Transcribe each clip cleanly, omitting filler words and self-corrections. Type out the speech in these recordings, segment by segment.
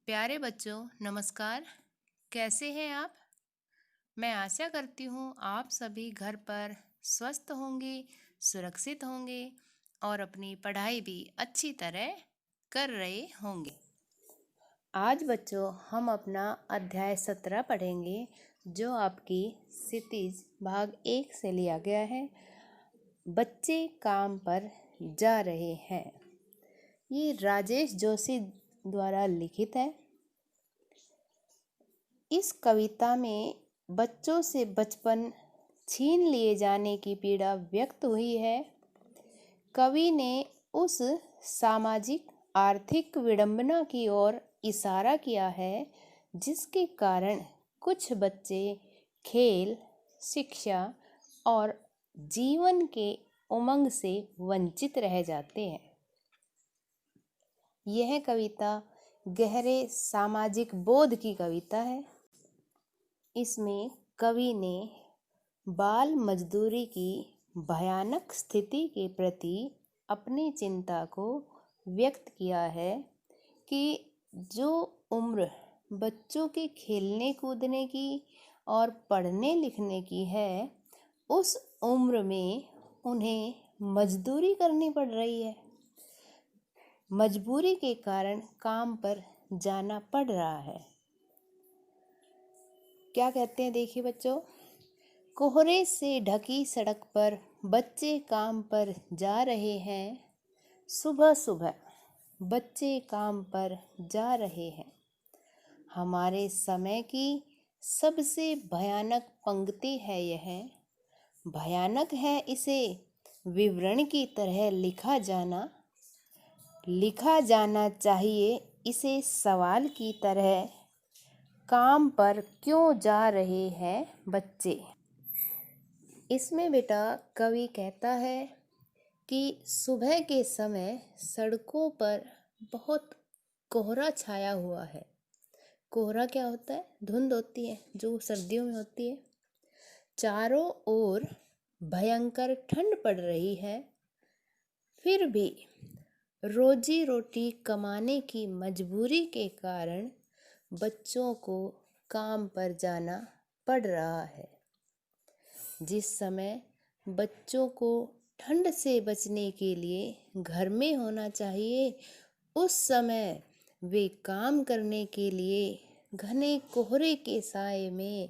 प्यारे बच्चों, नमस्कार। कैसे हैं आप? मैं आशा करती हूँ आप सभी घर पर स्वस्थ होंगे, सुरक्षित होंगे और अपनी पढ़ाई भी अच्छी तरह कर रहे होंगे। आज बच्चों हम अपना अध्याय 17 पढ़ेंगे, जो आपकी क्षितिज भाग 1 से लिया गया है। बच्चे काम पर जा रहे हैं। ये राजेश जोशी द्वारा लिखित है। इस कविता में बच्चों से बचपन छीन लिए जाने की पीड़ा व्यक्त हुई है। कवि ने उस सामाजिक आर्थिक विडंबना की ओर इशारा किया है जिसके कारण कुछ बच्चे खेल, शिक्षा और जीवन के उमंग से वंचित रह जाते हैं। यह कविता गहरे सामाजिक बोध की कविता है। इसमें कवि ने बाल मजदूरी की भयानक स्थिति के प्रति अपनी चिंता को व्यक्त किया है कि जो उम्र बच्चों के खेलने कूदने की और पढ़ने लिखने की है, उस उम्र में उन्हें मजदूरी करनी पड़ रही है। मजबूरी के कारण काम पर जाना पड़ रहा है। क्या कहते हैं, देखिए बच्चों। कोहरे से ढकी सड़क पर बच्चे काम पर जा रहे हैं। सुबह सुबह बच्चे काम पर जा रहे हैं। हमारे समय की सबसे भयानक पंक्ति है यह। भयानक है इसे विवरण की तरह लिखा जाना चाहिए इसे सवाल की तरह। काम पर क्यों जा रहे हैं बच्चे? इसमें बेटा कवि कहता है कि सुबह के समय सड़कों पर बहुत कोहरा छाया हुआ है। कोहरा क्या होता है? धुंध होती है जो सर्दियों में होती है। चारों ओर भयंकर ठंड पड़ रही है। फिर भी रोजी रोटी कमाने की मजबूरी के कारण बच्चों को काम पर जाना पड़ रहा है। जिस समय बच्चों को ठंड से बचने के लिए घर में होना चाहिए, उस समय वे काम करने के लिए घने कोहरे के साए में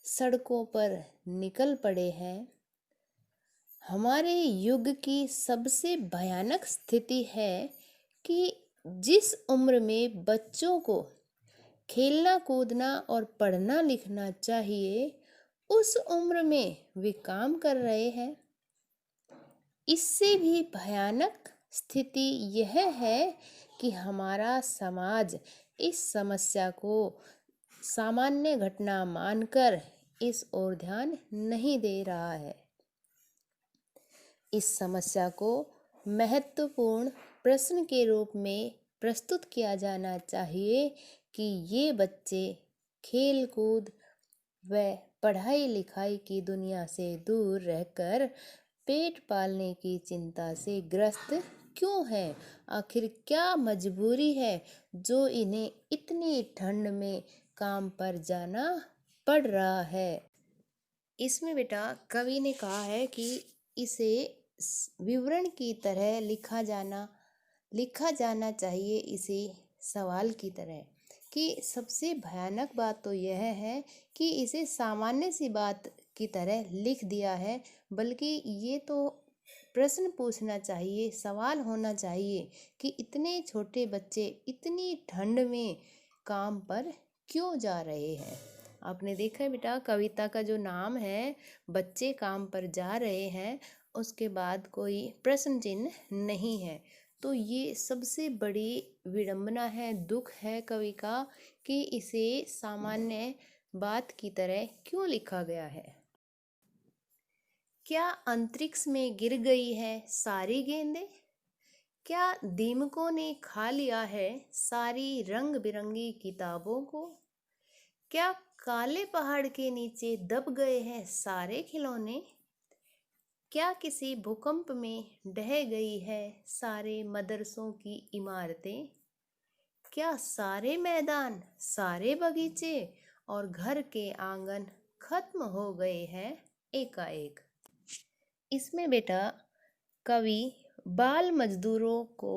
सड़कों पर निकल पड़े हैं। हमारे युग की सबसे भयानक स्थिति है कि जिस उम्र में बच्चों को खेलना कूदना और पढ़ना लिखना चाहिए, उस उम्र में वे काम कर रहे हैं। इससे भी भयानक स्थिति यह है कि हमारा समाज इस समस्या को सामान्य घटना मानकर इस ओर ध्यान नहीं दे रहा है। इस समस्या को महत्वपूर्ण प्रश्न के रूप में प्रस्तुत किया जाना चाहिए कि ये बच्चे खेल कूद व पढ़ाई लिखाई की दुनिया से दूर रहकर पेट पालने की चिंता से ग्रस्त क्यों है? आखिर क्या मजबूरी है जो इन्हें इतनी ठंड में काम पर जाना पड़ रहा है? इसमें बेटा कवि ने कहा है कि इसे विवरण की तरह लिखा जाना चाहिए इसे सवाल की तरह। कि सबसे भयानक बात तो यह है कि इसे सामान्य सी बात की तरह लिख दिया है, बल्कि ये तो प्रश्न पूछना चाहिए, सवाल होना चाहिए कि इतने छोटे बच्चे इतनी ठंड में काम पर क्यों जा रहे हैं। आपने देखा है बेटा, कविता का जो नाम है बच्चे काम पर जा रहे हैं, उसके बाद कोई प्रश्न चिन्ह नहीं है। तो ये सबसे बड़ी विडंबना है, दुख है कवि का कि इसे सामान्य बात की तरह क्यों लिखा गया है। क्या अंतरिक्ष में गिर गई है सारी गेंदें? क्या दीमकों ने खा लिया है सारी रंग बिरंगी किताबों को? क्या काले पहाड़ के नीचे दब गए हैं सारे खिलौने? क्या किसी भूकंप में ढह गई है सारे मदरसों की इमारतें? क्या सारे मैदान, सारे बगीचे और घर के आंगन खत्म हो गए हैं एकाएक? इसमें बेटा कवि बाल मजदूरों को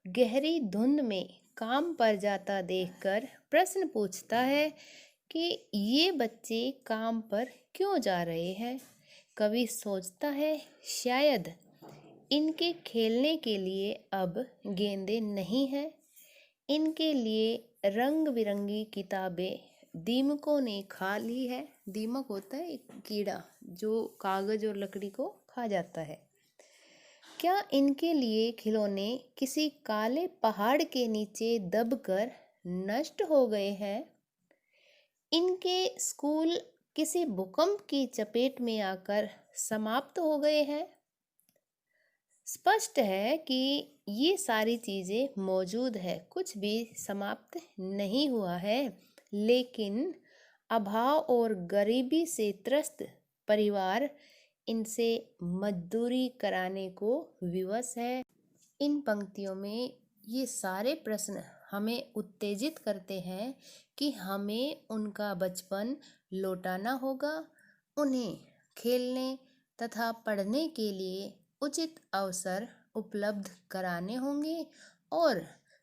गहरी धुंध में काम पर जाता देखकर प्रश्न पूछता है कि ये बच्चे काम पर क्यों जा रहे हैं। कवि सोचता है शायद इनके खेलने के लिए अब गेंदें नहीं हैं, इनके लिए रंग बिरंगी किताबें दीमकों ने खा ली है। दीमक होता है एक कीड़ा जो कागज और लकड़ी को खा जाता है। क्या इनके लिए खिलौने किसी काले पहाड़ के नीचे दबकर नष्ट हो गए हैं? इनके स्कूल किसी भूकंप की चपेट में आकर समाप्त हो गए हैं? स्पष्ट है कि ये सारी चीज़ें मौजूद है, कुछ भी समाप्त नहीं हुआ है, लेकिन अभाव और गरीबी से त्रस्त परिवार इनसे मजदूरी कराने को विवश है। इन पंक्तियों में ये सारे प्रश्न हमें उत्तेजित करते हैं कि हमें उनका बचपन लौटाना होगा, उन्हें खेलने तथा पढ़ने के लिए उचित अवसर उपलब्ध कराने होंगे और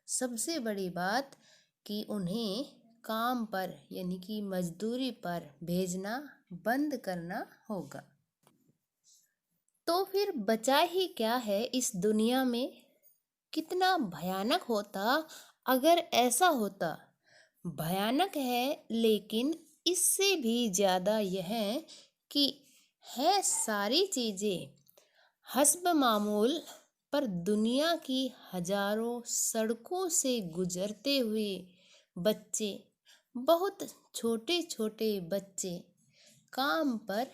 सबसे बड़ी बात कि उन्हें काम पर यानी कि मजदूरी पर भेजना बंद करना होगा। तो फिर बचा ही क्या है इस दुनिया में? कितना भयानक होता अगर ऐसा होता। भयानक है, लेकिन इससे भी ज़्यादा यह कि है सारी चीज़ें हस्ब मामूल, पर दुनिया की हजारों सड़कों से गुजरते हुए बच्चे, बहुत छोटे छोटे बच्चे काम पर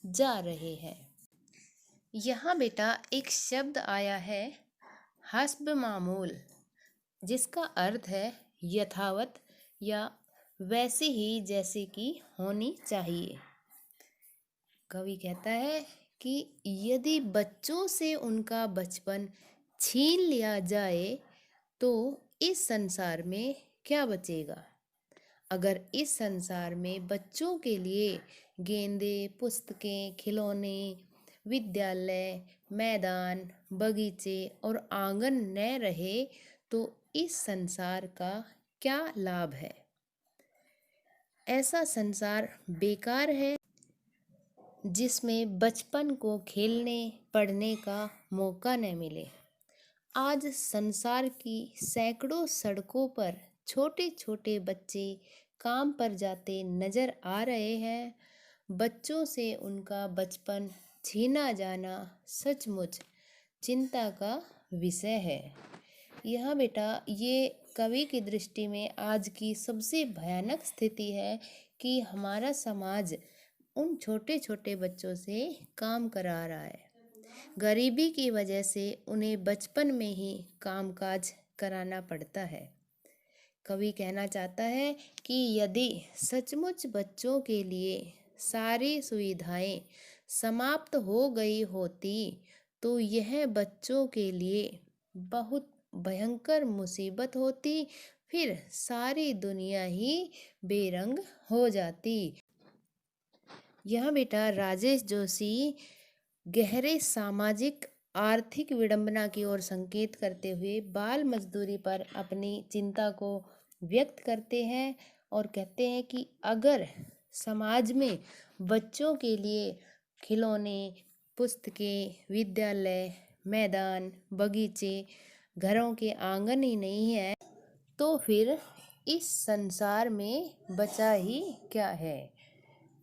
जा रहे हैं। यहाँ बेटा एक शब्द आया है हस्ब मामूल, जिसका अर्थ है यथावत या वैसे ही जैसे कि होनी चाहिए। कवि कहता है कि यदि बच्चों से उनका बचपन छीन लिया जाए तो इस संसार में क्या बचेगा? अगर इस संसार में बच्चों के लिए गेंदें, पुस्तकें, खिलौने, विद्यालय, मैदान, बगीचे और आंगन न रहे तो इस संसार का क्या लाभ है? ऐसा संसार बेकार है जिसमें बचपन को खेलने पढ़ने का मौका न मिले। आज संसार की सैकड़ों सड़कों पर छोटे छोटे बच्चे काम पर जाते नजर आ रहे हैं। बच्चों से उनका बचपन छीना जाना सचमुच चिंता का विषय है। यह बेटा ये कवि की दृष्टि में आज की सबसे भयानक स्थिति है कि हमारा समाज उन छोटे छोटे बच्चों से काम करा रहा है। गरीबी की वजह से उन्हें बचपन में ही कामकाज कराना पड़ता है। कवि कहना चाहता है कि यदि सचमुच बच्चों के लिए सारी सुविधाएं समाप्त हो गई होती तो यह बच्चों के लिए बहुत भयंकर मुसीबत होती, फिर सारी दुनिया ही बेरंग हो जाती। यह बेटा राजेश जोशी गहरे सामाजिक आर्थिक विडंबना की ओर संकेत करते हुए बाल मजदूरी पर अपनी चिंता को व्यक्त करते हैं और कहते हैं कि अगर समाज में बच्चों के लिए खिलौने, पुस्तकें, विद्यालय, मैदान, बगीचे, घरों के आंगन ही नहीं है तो फिर इस संसार में बचा ही क्या है।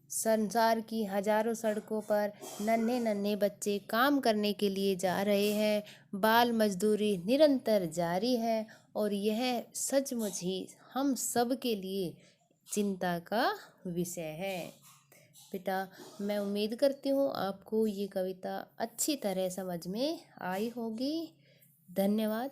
संसार की हजारों सड़कों पर नन्हे नन्हे बच्चे काम करने के लिए जा रहे हैं। बाल मजदूरी निरंतर जारी है और यह सचमुच ही हम सब के लिए चिंता का विषय है। बेटा मैं उम्मीद करती हूँ आपको ये कविता अच्छी तरह समझ में आई होगी। धन्यवाद।